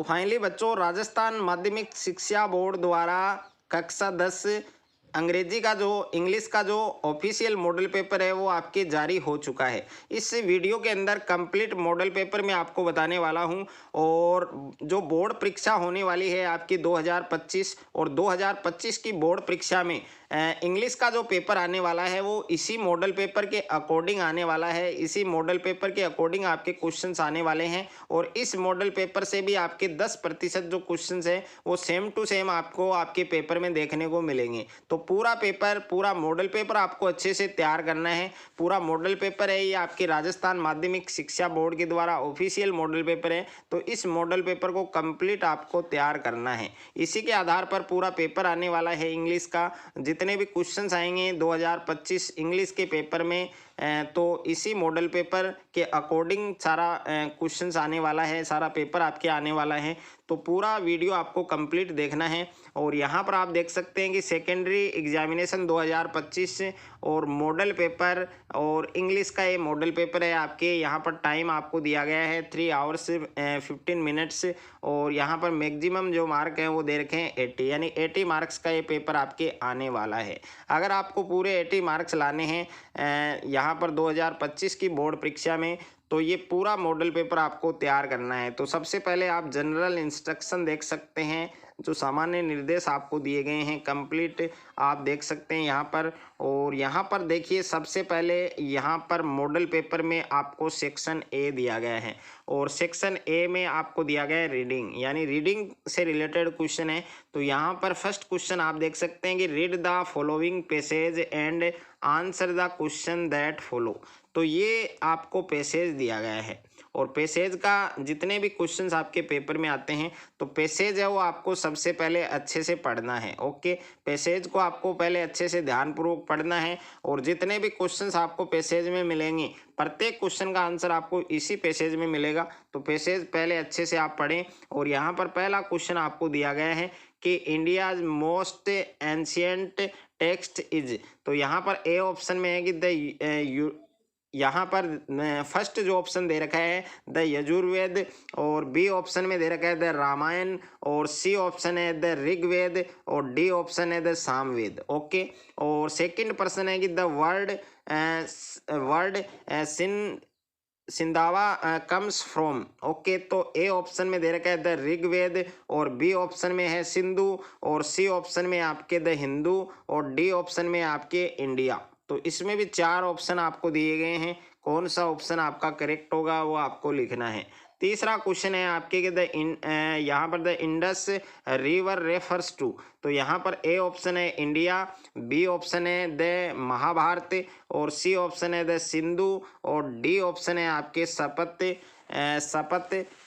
तो फाइनली बच्चों, राजस्थान माध्यमिक शिक्षा बोर्ड द्वारा कक्षा 10 अंग्रेजी का जो इंग्लिश का जो ऑफिशियल मॉडल पेपर है वो आपके जारी हो चुका है। इस वीडियो के अंदर कंप्लीट मॉडल पेपर मैं आपको बताने वाला हूं और जो बोर्ड परीक्षा होने वाली है आपकी 2025 और 2025 की बोर्ड परीक्षा में इंग्लिश का जो पेपर आने वाला है वो इसी मॉडल पेपर के अकॉर्डिंग आने वाला है। इसी मॉडल पेपर के अकॉर्डिंग आपके क्वेश्चंस आने वाले हैं और इस मॉडल पेपर से भी आपके 10% जो क्वेश्चंस हैं वो सेम टू सेम आपको आपके पेपर में देखने को मिलेंगे। तो पूरा पेपर, पूरा मॉडल पेपर आपको अच्छे से तैयार करना है। पूरा मॉडल पेपर है ये आपके राजस्थान माध्यमिक शिक्षा बोर्ड के द्वारा ऑफिशियल मॉडल पेपर है। तो इस मॉडल पेपर को कंप्लीट आपको तैयार करना है। इसी के आधार पर पूरा पेपर आने वाला है इंग्लिश का। जितने भी क्वेश्चंस आएंगे 2025 इंग्लिश के पेपर में तो इसी मॉडल पेपर के अकॉर्डिंग सारा क्वेश्चंस आने वाला है, सारा पेपर आपके आने वाला है। तो पूरा वीडियो आपको कंप्लीट देखना है। और यहाँ पर आप देख सकते हैं कि सेकेंडरी एग्जामिनेशन 2025 और मॉडल पेपर और इंग्लिश का ये मॉडल पेपर है आपके। यहाँ पर टाइम आपको दिया गया है 3 आवर्स 15 मिनट्स और यहाँ पर मैक्सिमम जो मार्क है वो दे रखे हैं 80, यानी 80 मार्क्स का ये पेपर आपके आने वाला है। अगर आपको पूरे 80 मार्क्स लाने हैं यहाँ पर 2025 की बोर्ड परीक्षा में तो ये पूरा मॉडल पेपर आपको तैयार करना है। तो सबसे पहले आप जनरल इंस्ट्रक्शन देख सकते हैं, जो सामान्य निर्देश आपको दिए गए हैं कंप्लीट आप देख सकते हैं यहाँ पर। और यहाँ पर देखिए सबसे पहले यहाँ पर मॉडल पेपर में आपको सेक्शन ए दिया गया है और सेक्शन ए में आपको दिया गया है रीडिंग, यानी रीडिंग से रिलेटेड क्वेश्चन है। तो यहाँ पर फर्स्ट क्वेश्चन आप देख सकते हैं कि read the following passage and answer the question that follow. तो ये आपको पैसेज दिया गया है और पैसेज का जितने भी क्वेश्चंस आपके पेपर में आते हैं तो पैसेज है वो आपको सबसे पहले अच्छे से पढ़ना है। ओके, पैसेज को आपको पहले अच्छे से ध्यानपूर्वक पढ़ना है और जितने भी क्वेश्चंस आपको पैसेज में मिलेंगे प्रत्येक क्वेश्चन का आंसर आपको इसी पैसेज में मिलेगा। तो पैसेज पहले अच्छे से आप पढ़ें। और यहाँ पर पहला क्वेश्चन आपको दिया गया है कि India's most ancient text is. तो यहाँ पर ए ऑप्शन में है कि यहाँ पर फर्स्ट जो ऑप्शन दे रखा है द यजुर्वेद और बी ऑप्शन में दे रखा है द रामायण और सी ऑप्शन है द ऋग्वेद और डी ऑप्शन है द सामवेद। ओके, और सेकंड प्रश्न है कि द वर्ड सिंधावा कम्स फ्रॉम। ओके, तो ए ऑप्शन में दे रखा है द ऋग्वेद और बी ऑप्शन में है सिंधु और सी ऑप्शन में आपके द हिंदू और डी ऑप्शन में आपके इंडिया। तो इसमें भी 4 ऑप्शन आपको दिए गए हैं, कौन सा ऑप्शन आपका करेक्ट होगा वो आपको लिखना है। तीसरा क्वेश्चन है आपके कि यहाँ पर the Indus river refers to. तो यहाँ पर ए ऑप्शन है इंडिया, बी ऑप्शन है द महाभारत और सी ऑप्शन है द सिंधु और डी ऑप्शन है आपके सपत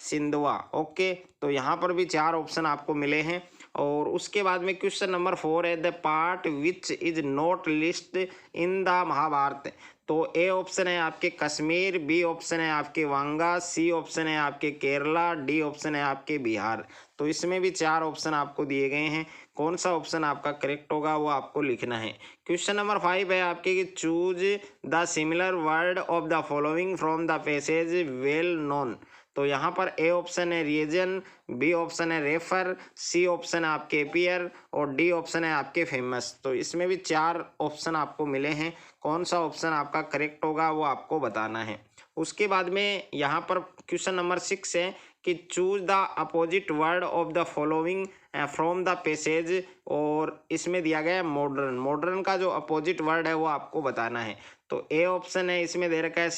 सिंधुआ। ओके, तो यहाँ पर भी 4 ऑप्शन आपको मिले हैं। और उसके बाद में क्वेश्चन नंबर 4 है the part which is not list in the Mahabharata. तो ए ऑप्शन है आपके कश्मीर, बी ऑप्शन है आपके वांगा, सी ऑप्शन है आपके केरला, डी ऑप्शन है आपके बिहार। तो इसमें भी 4 ऑप्शन आपको दिए गए हैं, कौन सा ऑप्शन आपका करेक्ट होगा वो आपको लिखना है। क्वेश्चन नंबर 5 है आपके कि choose the similar word of the following from the passage well known. तो यहाँ पर ए ऑप्शन है रीजन, बी ऑप्शन है रेफर, सी ऑप्शन है आपके अपीयर और डी ऑप्शन है आपके फेमस। तो इसमें भी 4 ऑप्शन आपको मिले हैं, कौन सा ऑप्शन आपका करेक्ट होगा वो आपको बताना है। उसके बाद में यहाँ पर क्वेश्चन नंबर 6 है कि choose the opposite word of the following from the passage और इसमें दिया गया है मॉडर्न। मॉडर्न का जो अपोजिट वर्ड है वो आपको बताना है। तो ए ऑप्शन है इसमें दे रखा है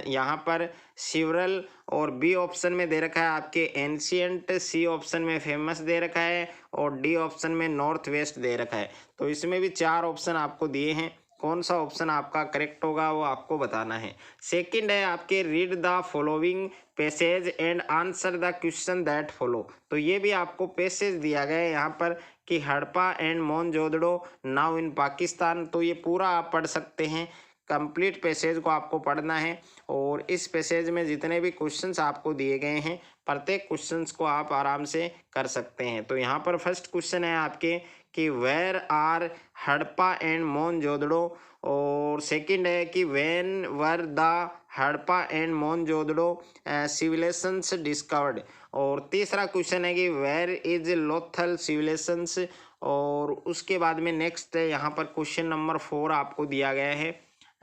यहाँ पर सिवरल और बी ऑप्शन में दे रखा है आपके एंशियंट, सी ऑप्शन में फेमस दे रखा है और डी ऑप्शन में नॉर्थ वेस्ट दे रखा है। तो इसमें भी 4 ऑप्शन आपको दिए हैं, कौन सा ऑप्शन आपका करेक्ट होगा वो आपको बताना है। सेकंड है आपके read the following passage and answer the question that follow. तो ये भी आपको पैसेज दिया गया है यहाँ पर कि Harappa and Mohenjodaro now in Pakistan. तो ये पूरा आप पढ़ सकते हैं, कंप्लीट पैसेज को आपको पढ़ना है और इस पैसेज में जितने भी क्वेश्चंस आपको दिए गए हैं प्रत्येक क्वेश्चंस को आप आराम से कर सकते हैं। तो यहाँ पर फर्स्ट क्वेश्चन है आपके कि where are Harappa and Mohenjodaro और सेकंड है कि when were the Harappa and Mohenjodaro civilisations discovered और तीसरा क्वेश्चन है कि वेयर इज लोथल सिविलाइजेशंस, और उसके बाद में नेक्स्ट है यहाँ पर क्वेश्चन नंबर 4 आपको दिया गया है।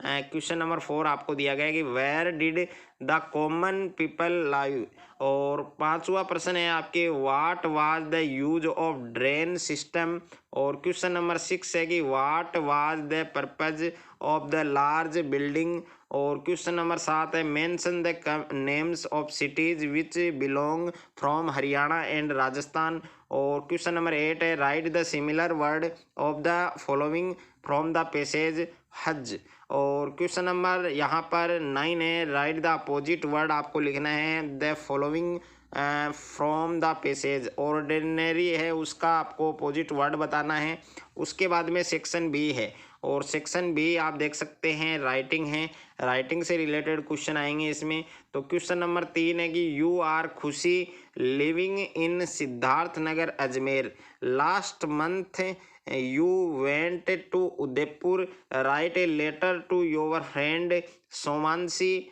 क्वेश्चन नंबर 4 आपको दिया गया है कि where did the common people live, और पांचवा प्रश्न है आपके what was the use of drain system, और क्वेश्चन नंबर 6 है कि what was the purpose of the large building, और क्वेश्चन नंबर 7 है mention the names of cities which belong from Haryana and Rajasthan, और क्वेश्चन नंबर 8 है write the similar word of the following from the passage huge, और question number यहाँ पर 9 है write the opposite word आपको लिखना है the following from the passage, ordinary है उसका आपको अपोजिट वर्ड बताना है। उसके बाद में सेक्शन बी है, और सेक्शन बी आप देख सकते हैं राइटिंग है, राइटिंग से रिलेटेड क्वेश्चन आएंगे इसमें। तो क्वेश्चन नंबर 3 है कि यू आर खुशी living in Siddharth Nagar Ajmer, last month you went to Udaipur, write a letter to your friend Somanshi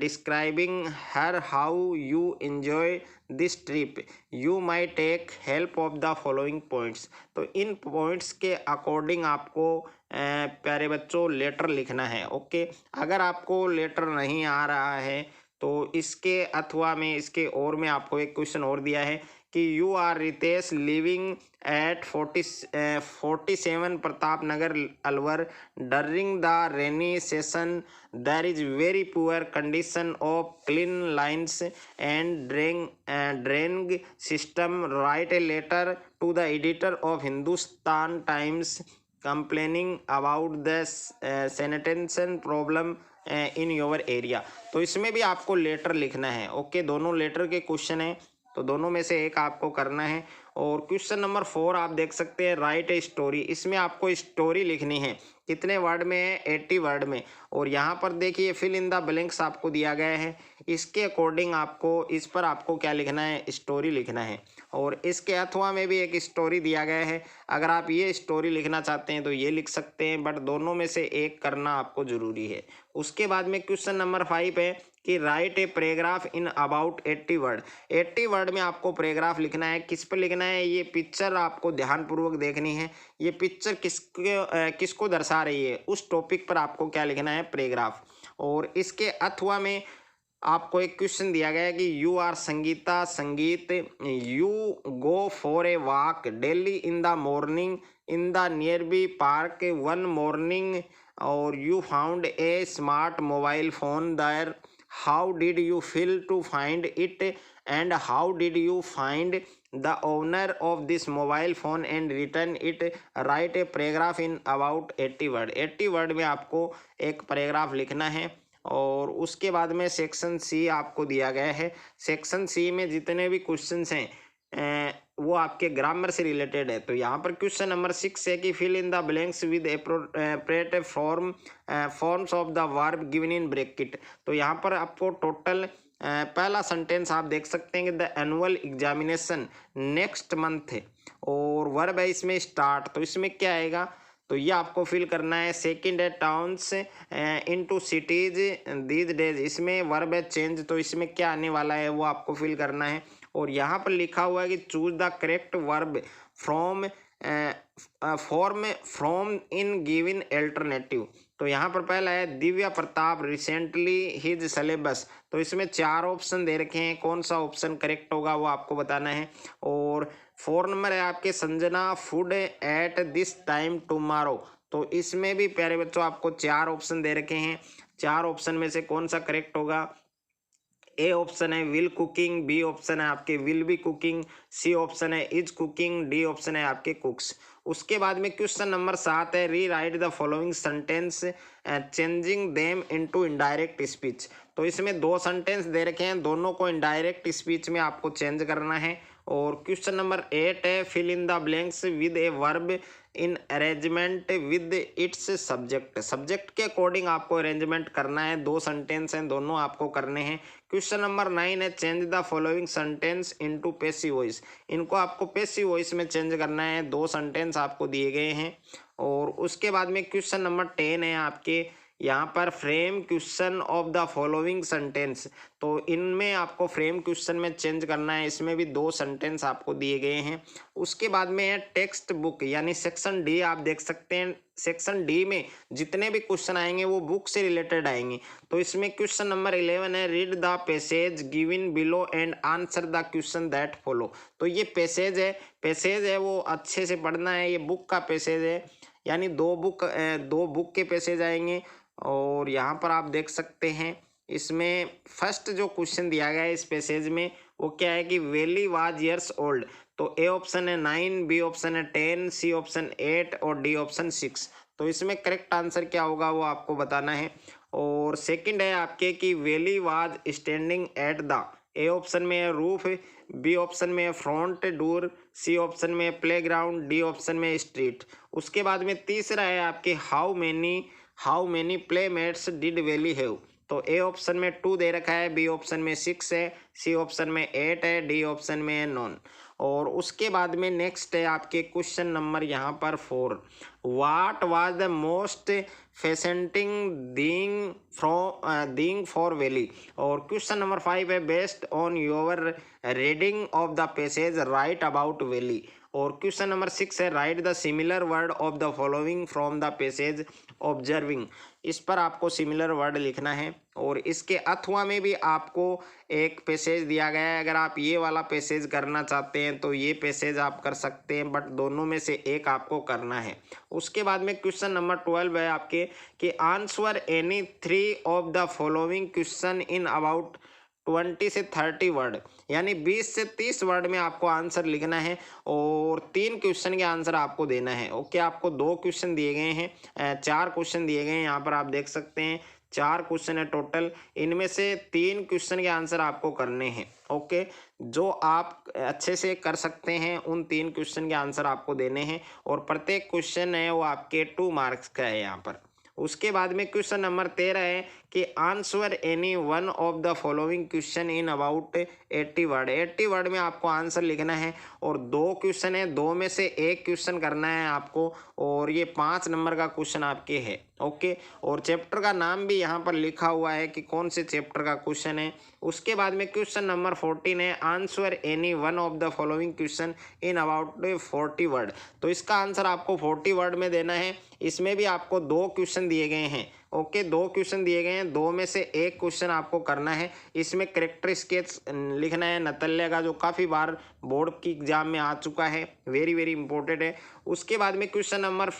describing her how you enjoy this trip, you might take help of the following points। तो इन points के according आपको प्यारे बच्चों letter लिखना है। Okay, अगर आपको letter नहीं आ रहा है तो इसके अथवा में इसके और में आपको एक क्वेश्चन और दिया है कि you are Ritesh living at 47 Pratap Nagar Alwar, during the rainy session there is very poor condition of clean lines and draining system, write a letter to the editor of Hindustan Times complaining about the sanitation problem in your area. तो इसमें भी आपको letter लिखना है। Okay, दोनों letter के question हैं, तो दोनों में से एक आपको करना है। और क्वेश्चन नंबर 4 आप देख सकते हैं राइट ए स्टोरी, इसमें आपको स्टोरी लिखनी है। कितने वर्ड में है? 80 वर्ड में। और यहाँ पर देखिए फिल इन द ब्लैंक्स आपको दिया गया है, इसके अकॉर्डिंग आपको इस पर आपको क्या लिखना है? स्टोरी लिखना है। और इसके अथवा में भी एक स्टोरी दिया गया है, अगर आप ये स्टोरी लिखना चाहते हैं तो ये लिख सकते हैं, बट दोनों में से एक करना आपको जरूरी है। उसके बाद में क्वेश्चन नंबर 5 है कि right a paragraph in about 80 word. 80 word में आपको पैराग्राफ लिखना है। किस पर लिखना है? ये पिक्चर आपको ध्यानपूर्वक देखनी है, ये पिक्चर किसको दर्शा रही है, उस टॉपिक पर आपको क्या लिखना है? पैराग्राफ। और इसके अथवा में आपको एक क्वेश्चन दिया गया है कि यू आर संगीता संगीत, you go for a walk daily in the morning in the near B park one morning, और you found a smart mobile phone there, how did you feel to find it and how did you find the owner of this mobile phone and return it, write a paragraph in about 80 word. 80 word में आपको एक paragraph लिखना है। और उसके बाद में section C आपको दिया गया है। सेक्शन सी में जितने भी क्वेश्चंस हैं वो आपके ग्रामर से रिलेटेड है। तो यहाँ पर क्वेश्चन नंबर 6 है कि fill in the blanks with appropriate forms of the verb given in bracket. तो यहाँ पर आपको टोटल पहला सेंटेंस आप देख सकते हैं कि the annual examination next month है, और वर्ब है इसमें स्टार्ट, तो इसमें क्या आएगा? तो ये आपको फिल करना है। सेकंड है towns into cities these days, इसमें वर्ब है चेंज, तो इसमें क्या आने वाला है वो आपको फिल करना है। और यहाँ पर लिखा हुआ है कि choose the correct verb from from in given alternative. तो यहाँ पर पहला है Divya Pratap recently his syllabus, तो इसमें 4 ऑप्शन दे रखे हैं, कौन सा ऑप्शन करेक्ट होगा वो आपको बताना है। और 4 नंबर है आपके Sanjana food at this time tomorrow, तो इसमें भी प्यारे बच्चों आपको 4 ऑप्शन दे रखे हैं, 4 ऑप्शन में से कौन सा करेक्ट होगा? ए ऑप्शन है विल कुकिंग, बी ऑप्शन है आपके will be cooking, C option है इज कुकिंग, डी ऑप्शन है आपके कुक्स। उसके बाद में क्वेश्चन नंबर 7 है री right the following sentence changing them into indirect speech. तो इसमें 2 सेंटेंस दे रखे हैं, दोनों को इनडायरेक्ट स्पीच में आपको चेंज करना है। और क्वेश्चन नंबर 8 है fill in the blanks with a verb in arrangement with its subject. Subject के अकॉर्डिंग आपको अरेंजमेंट करना है, 2 सेंटेंस हैं, दोनों आपको करने हैं। क्वेश्चन नंबर 9 है change the following sentence into passive voice, इनको आपको पैसिव वॉइस में चेंज करना है, 2 सेंटेंस आपको दिए गए हैं। और उसके बाद में क्वेश्चन नंबर 10 है आपके यहाँ पर frame question of the following sentence, तो इनमें आपको फ्रेम क्वेश्चन में चेंज करना है। इसमें भी 2 सेंटेंस आपको दिए गए हैं। उसके बाद में है टेक्स्ट बुक यानी सेक्शन डी, आप देख सकते हैं सेक्शन डी में जितने भी क्वेश्चन आएंगे वो बुक से रिलेटेड आएंगे। तो इसमें क्वेश्चन नंबर 11 है, read the passage given below and answer the question that follow. तो ये पैसेज है वो अच्छे से पढ़ना है। ये बुक का पैसेज है, यानी दो बुक के पैसेज आएंगे। और यहाँ पर आप देख सकते हैं इसमें फर्स्ट जो क्वेश्चन दिया गया है इस पैसेज में वो क्या है कि वेली वाज ईयर्स ओल्ड। तो ए ऑप्शन है 9, बी ऑप्शन है 10, सी ऑप्शन 8 और डी ऑप्शन 6। तो इसमें करेक्ट आंसर क्या होगा वो आपको बताना है। और सेकंड है आपके कि Valli was standing at the, A option में है रूफ, बी ऑप्शन में है फ्रंट डोर, सी ऑप्शन में है प्लेग्राउंड, डी ऑप्शन में स्ट्रीट। उसके बाद में तीसरा है आपके how many playmates did Valli have. तो ए ऑप्शन में 2 दे रखा है, बी ऑप्शन में 6 है, सी ऑप्शन में 8 है, डी ऑप्शन में है नॉन। और उसके बाद में नेक्स्ट है आपके क्वेश्चन नंबर यहाँ पर 4, what was the most fascinating thing for Valli. और क्वेश्चन नंबर 5 है, based on your reading of the passage write about Valli. और क्वेश्चन नंबर 6 है, write the similar word of the following from the passage observing. इस पर आपको similar word लिखना है। और इसके अथवा में भी आपको एक पैसेज दिया गया है, अगर आप ये वाला पैसेज करना चाहते हैं तो ये पैसेज आप कर सकते हैं, बट दोनों में से एक आपको करना है। उसके बाद में क्वेश्चन नंबर 12 है आपके कि answer any 3 of the following question in about 20 से 30 वर्ड, यानी 20 से 30 वर्ड में आपको आंसर लिखना है और 3 क्वेश्चन के आंसर आपको देना है। ओके, आपको 2 क्वेश्चन दिए गए हैं, 4 क्वेश्चन दिए गए हैं, यहाँ पर आप देख सकते हैं 4 क्वेश्चन है टोटल। इनमें से 3 क्वेश्चन के आंसर आपको करने हैं। ओके, जो आप अच्छे से कर सकते हैं उन 3 क्वेश्चन के आंसर आपको देने हैं और प्रत्येक क्वेश्चन है वो आपके 2 मार्क्स का है यहाँ पर। उसके बाद में क्वेश्चन नंबर 13 है कि answer any one of the following question in about 80 word. 80 word में आपको आंसर लिखना है और 2 क्वेश्चन है, 2 में से 1 क्वेश्चन करना है आपको और ये 5 नंबर का क्वेश्चन आपके है। ओके, और चैप्टर का नाम भी यहाँ पर लिखा हुआ है कि कौन से चैप्टर का क्वेश्चन है। उसके बाद में क्वेश्चन नंबर 14 है, answer any one of the following question in about 40 word. तो इसका आंसर आपको 40 वर्ड में देना है। इसमें भी आपको 2 क्वेश्चन दिए गए हैं। ओके, 2 क्वेश्चन दिए गए हैं, 2 में से 1 क्वेश्चन आपको करना है। इसमें कैरेक्टर स्केच लिखना है नतल्य का, जो काफ़ी बार बोर्ड की एग्जाम में आ चुका है, वेरी वेरी इंपॉर्टेंट है। उसके बाद में क्वेश्चन नंबर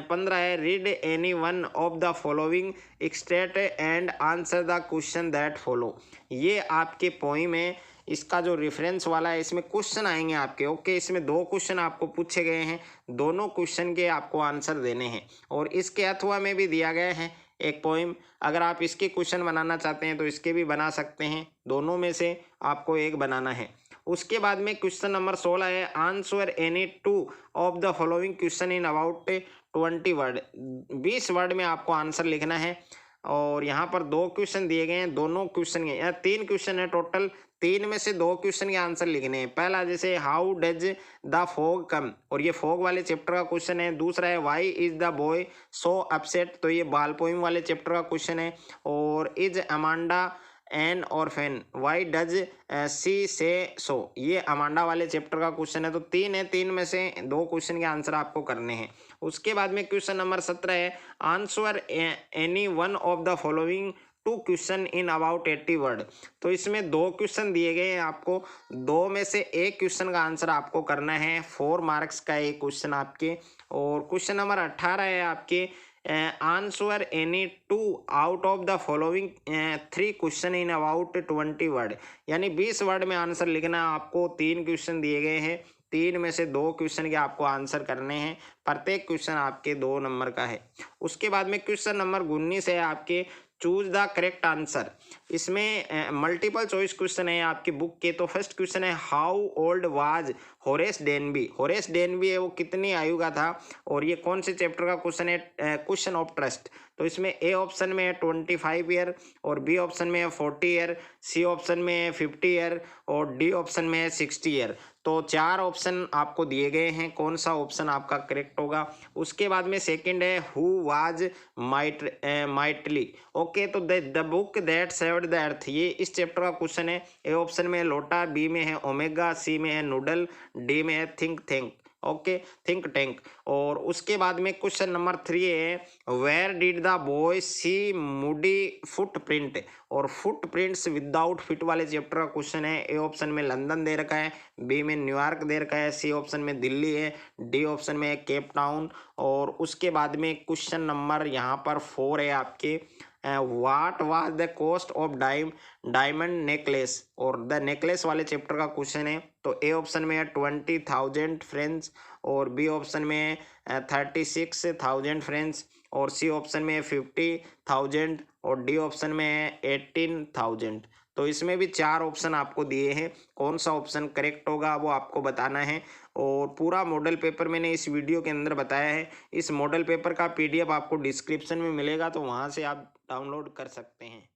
15 है, read any one of the following state and answer the question that follow. ये आपके पोइम है, इसका जो रेफरेंस वाला है इसमें क्वेश्चन आएंगे आपके। ओके, इसमें 2 क्वेश्चन आपको पूछे गए हैं, दोनों क्वेश्चन के आपको आंसर देने हैं और इसके अथवा में भी दिया गया है एक पोइम। अगर आप इसके क्वेश्चन बनाना चाहते हैं तो इसके भी बना सकते हैं, दोनों में से आपको एक बनाना है। उसके बाद में क्वेश्चन नंबर 16 है, answer any 2 of the following question in about 20 word. 20 word में आपको आंसर लिखना है और यहाँ पर 2 क्वेश्चन दिए गए हैं, दोनों क्वेश्चन के यहाँ 3 क्वेश्चन है टोटल, 3 में से 2 क्वेश्चन के आंसर लिखने हैं। पहला जैसे हाउ डज द फॉग कम, और ये फॉग वाले चैप्टर का क्वेश्चन है। दूसरा है why is the boy so upset, तो ये बाल पोइम वाले चैप्टर का क्वेश्चन है। और is Amanda an orphan, why does she say so, ये अमांडा वाले चैप्टर का क्वेश्चन है। तो 3 है, 3 में से 2 क्वेश्चन के आंसर आपको करने हैं। उसके बाद में क्वेश्चन नंबर 17 है, answer any one of the following 2 question in about 80 word. तो इसमें 2 क्वेश्चन दिए गए हैं आपको, 2 में से 1 क्वेश्चन का आंसर आपको करना है, 4 मार्क्स का एक क्वेश्चन आपके। और क्वेश्चन नंबर 18 है आपके, answer any 2 out of the following 3 question in about 20 word, यानी 20 वर्ड में आंसर लिखना है आपको। 3 क्वेश्चन दिए गए हैं, 3 में से 2 क्वेश्चन के आपको आंसर करने हैं, प्रत्येक क्वेश्चन आपके 2 नंबर का है। उसके बाद में क्वेश्चन नंबर 19 है आपके, चूज द करेक्ट आंसर। इसमें मल्टीपल चॉइस क्वेश्चन है आपकी बुक के। तो फर्स्ट क्वेश्चन है, how old was Horace Denby. Horace Denby है वो कितनी आयु का था और ये कौन से चैप्टर का क्वेश्चन है, क्वेश्चन ऑफ ट्रस्ट। तो इसमें ए ऑप्शन में है 25 ईयर और बी ऑप्शन में है 40 ईयर, सी ऑप्शन में है 50 ईयर और डी ऑप्शन में है 60 ईयर। तो 4 ऑप्शन आपको दिए गए हैं, कौन सा ऑप्शन आपका करेक्ट होगा। उसके बाद में सेकंड है हु वाज माइटली। ओके, तो the book that saved the earth, ये इस चैप्टर का क्वेश्चन है। ए ऑप्शन में है लोटा, बी में है ओमेगा, सी में है नूडल, डी में है थिंक ओके, थिंक टैंक। और उसके बाद में क्वेश्चन नंबर 3 है where did the boy see muddy footprint. और फुटप्रिंट्स विदाउट फिट वाले चैप्टर का क्वेश्चन है। ए ऑप्शन में लंदन दे रखा है, बी में न्यूयॉर्क दे रखा है, सी ऑप्शन में दिल्ली है, डी ऑप्शन में है केप टाउन। और उसके बाद में क्वेश्चन नंबर यहाँ पर 4 है आपके what was the cost of diamond necklace. और द नेकलेस वाले चैप्टर का क्वेश्चन है। तो ए ऑप्शन में है 20,000 फ्रेंच, और बी ऑप्शन में है 36,000 फ्रेंच, और सी ऑप्शन में है 50,000, और डी ऑप्शन में है 18,000। तो इसमें भी 4 ऑप्शन आपको दिए हैं, कौन सा ऑप्शन करेक्ट होगा वो आपको बताना है। और पूरा मॉडल पेपर मैंने इस वीडियो के अंदर बताया है। इस मॉडल पेपर का PDF आपको डिस्क्रिप्शन में मिलेगा, तो वहाँ से आप डाउनलोड कर सकते हैं।